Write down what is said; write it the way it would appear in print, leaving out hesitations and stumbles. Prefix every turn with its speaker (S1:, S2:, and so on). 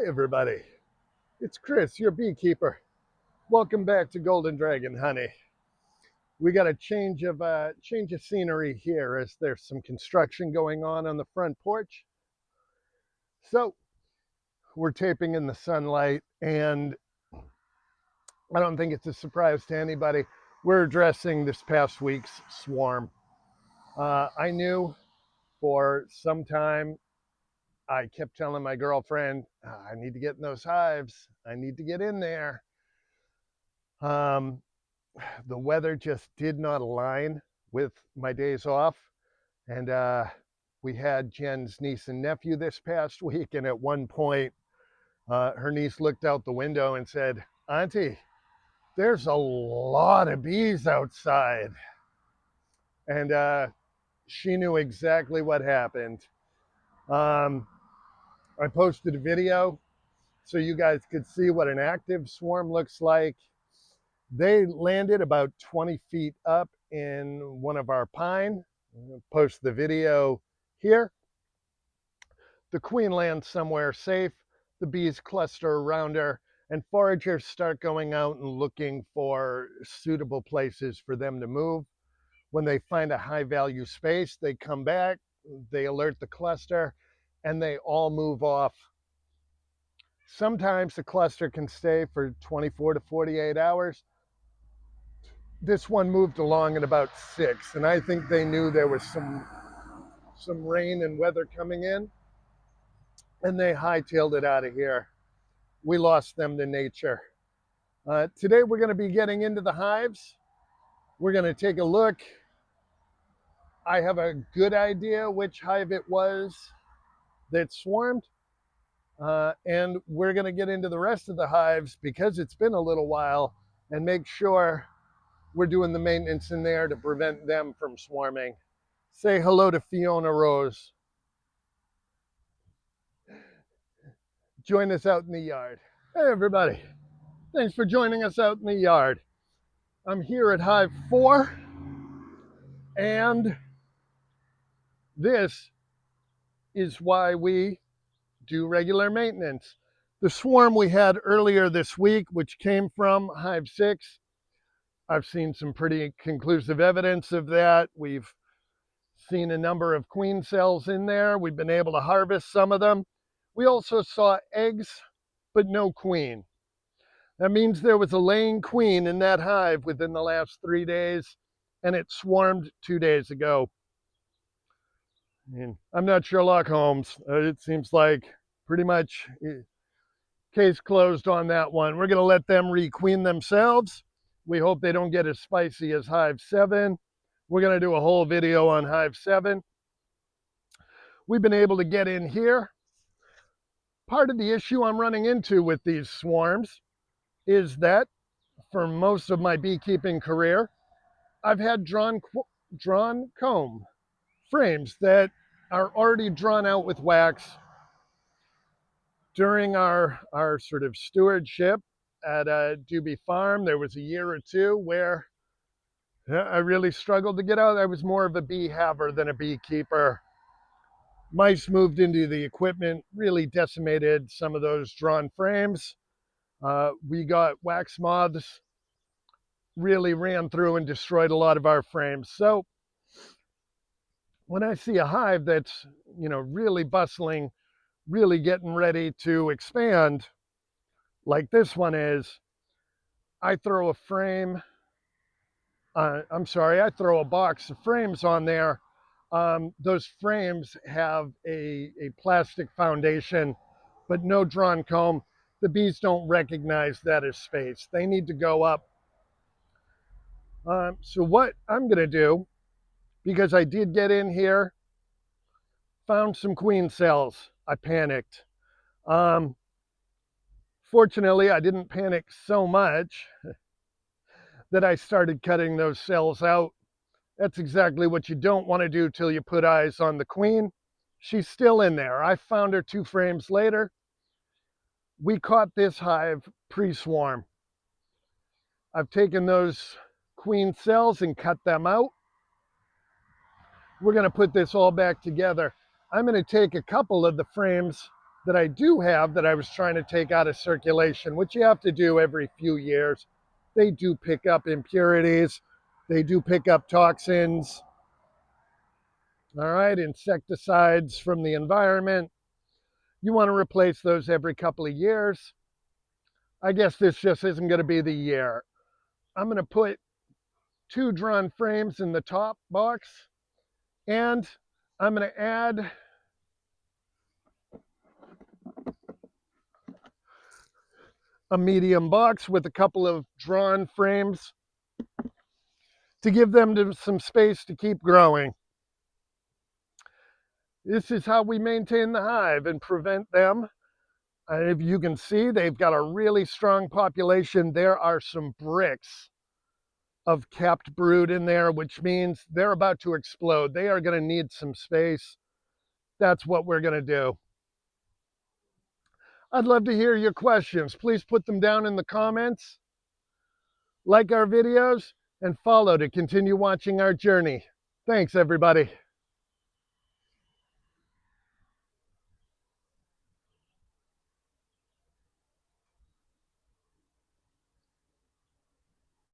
S1: Hey everybody, it's Chris, your beekeeper. Welcome back to Golden Dragon Honey. We got a change of scenery here as there's some construction going on the front porch. So we're taping in the sunlight, and I don't think it's a surprise to anybody. We're addressing this past week's swarm. I knew for some time. I kept telling my girlfriend, I need to get in those hives. I need to get in there. The weather just did not align with my days off. And we had Jen's niece and nephew this past week. And at one point, her niece looked out the window and said, Auntie, there's a lot of bees outside. And she knew exactly what happened. I posted a video so you guys could see what an active swarm looks like. They landed about 20 feet up in one of our pine. I'll post the video here. The queen lands somewhere safe. The bees cluster around her, and foragers start going out and looking for suitable places for them to move. When they find a high value space, they come back, they alert the cluster, and they all move off. Sometimes the cluster can stay for 24 to 48 hours. This one moved along at about 6, and I think they knew there was some rain and weather coming in, and they hightailed it out of here. We lost them to nature. Today we're going to be getting into the hives. We're going to take a look. I have a good idea which hive it was that swarmed, and we're going to get into the rest of the hives because it's been a little while and make sure we're doing the maintenance in there to prevent them from swarming. Say hello to Fiona Rose. Join us out in the yard. Hey everybody, thanks for joining us out in the yard. I'm here at Hive 4, and this is why we do regular maintenance. The swarm we had earlier this week, which came from Hive 6, I've seen some pretty conclusive evidence of that. We've seen a number of queen cells in there. We've been able to harvest some of them. We also saw eggs, but no queen. That means there was a laying queen in that hive within the last 3 days, and it swarmed 2 days ago. And I'm not Sherlock Holmes. It seems like pretty much case closed on that one. We're going to let them requeen themselves. We hope they don't get as spicy as Hive 7. We're going to do a whole video on Hive 7. We've been able to get in here. Part of the issue I'm running into with these swarms is that for most of my beekeeping career, I've had drawn comb frames that are already drawn out with wax. During our sort of stewardship at Doobie Farm, there was a year or two where I really struggled to get out. I was more of a bee haver than a beekeeper. Mice moved into the equipment, really decimated some of those drawn frames. We got wax moths, really ran through and destroyed a lot of our frames. So when I see a hive that's, really bustling, really getting ready to expand, like this one is, I throw a frame, I throw a box of frames on there. Those frames have a plastic foundation, but no drawn comb. The bees don't recognize that as space. They need to go up. So what I'm going to do, because I did get in here, found some queen cells. I panicked. Fortunately, I didn't panic so much that I started cutting those cells out. That's exactly what you don't want to do till you put eyes on the queen. She's still in there. I found her 2 frames later. We caught this hive pre-swarm. I've taken those queen cells and cut them out. We're going to put this all back together. I'm going to take a couple of the frames that I do have that I was trying to take out of circulation, which you have to do every few years. They do pick up impurities. They do pick up toxins. All right, insecticides from the environment. You want to replace those every couple of years. I guess this just isn't going to be the year. I'm going to put 2 drawn frames in the top box, and I'm going to add a medium box with a couple of drawn frames to give them some space to keep growing. This is how we maintain the hive and prevent them. If you can see, they've got a really strong population. There are some bricks of capped brood in there, which means they're about to explode. They are going to need some space. That's what we're going to do. I'd love to hear your questions. Please put them down in the comments. Like our videos and follow to continue watching our journey. Thanks, everybody.